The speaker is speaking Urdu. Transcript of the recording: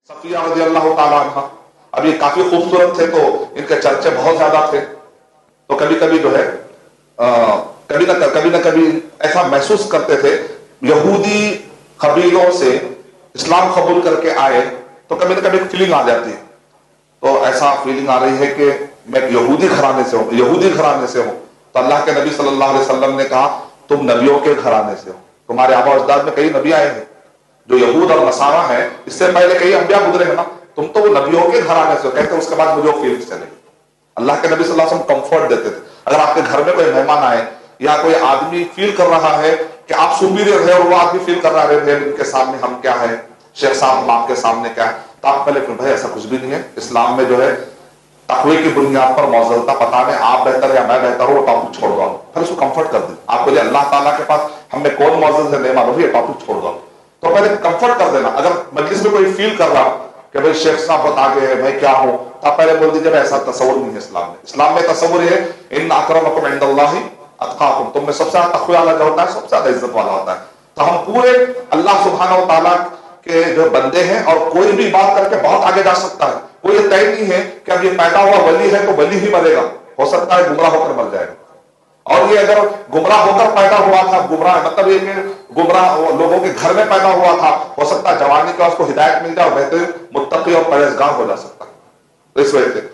صفیہ رضی اللہ تعالیٰ عنہ، اب یہ کافی خوبصورت تھے تو ان کے چرچے بہت زیادہ تھے، تو کبھی کبھی جو ہے کبھی نہ کبھی ایسا محسوس کرتے تھے، یہودی قبیلوں سے اسلام قبول کر کے آئے تو کبھی نہ کبھی ایک فیلنگ آ جاتی ہے، تو ایسا فیلنگ آ رہی ہے کہ میں ایک یہودی گھرانے سے ہوں، تو اللہ کے نبی صلی اللہ علیہ وسلم نے کہا تم نبیوں کے گھرانے سے ہو، تمہارے آبا و اجداد میں کئی نبی آئے ہیں، جو یہود اور نصارہ ہیں اس سے پہلے کئی انبیاء گزرے ہیں نا، تم تو وہ نبیوں کے گھرانے سے ہو، کہتے ہیں اس کے بعد مجھے وہ فیلنگ چلے گی۔ اللہ کے نبی صلی اللہ علیہ وسلم کمفرٹ دیتے تھے، اگر آپ کے گھر میں کوئی مہمان آئے یا کوئی آدمی فیل کر رہا ہے کہ آپ سپیریئر ہے اور وہ آدمی فیل کر رہا ہے ان کے سامنے ہم کیا ہے، شیخ صاحب ہم آپ کے سامنے کیا ہے، تو آپ پہلے بھائی ایسا کچھ بھی نہیں ہے، اسلام میں جو ہے تقوی کی بنیاد پر معذرتہ پتا میں آپ بہتر یا میں بہتر ہوں، وہ ٹاپک چھوڑ دو، پھر اس کو کمفرٹ کر دیں، آپ کو یہ اللہ تعالیٰ کے پاس ہم میں کون معزز ہے نہیں معلوم، یہ ٹاپک چھوڑ دو، تو پہلے کمفرٹ کر دینا۔ اگر مجلس میں کوئی فیل کر رہا کہ بھائی شیخ صاحب بہت آگے ہے، میں کیا ہوں، تو آپ پہلے بول دیجیے میں ایسا تصور نہیں ہے اسلام میں۔ اسلام میں تصور ہے ان اکرمکم عند اللہ اتقاکم، تم میں سب سے زیادہ تقوی والا جو ہوتا ہے سب سے زیادہ عزت والا ہوتا ہے، تو ہم پورے اللہ سبحانہ و تعالیٰ کے جو بندے ہیں، اور کوئی بھی بات کر کے بہت آگے جا سکتا ہے، کوئی یہ طے نہیں ہے کہ اب یہ پیدا ہوا ولی ہے تو ولی ہی مرے گا، ہو سکتا ہے گمراہ ہو کر مر جائے گا، اور یہ اگر گمراہ ہو کر پیدا ہوا تھا، گمراہ مطلب یہ کہ گمراہ لوگوں کے گھر میں پیدا ہوا تھا، ہو سکتا ہے جوانی کا اس کو ہدایت مل جائے اور بہترین متقی اور پرہیزگار ہو جا سکتا ہے، اس وجہ سے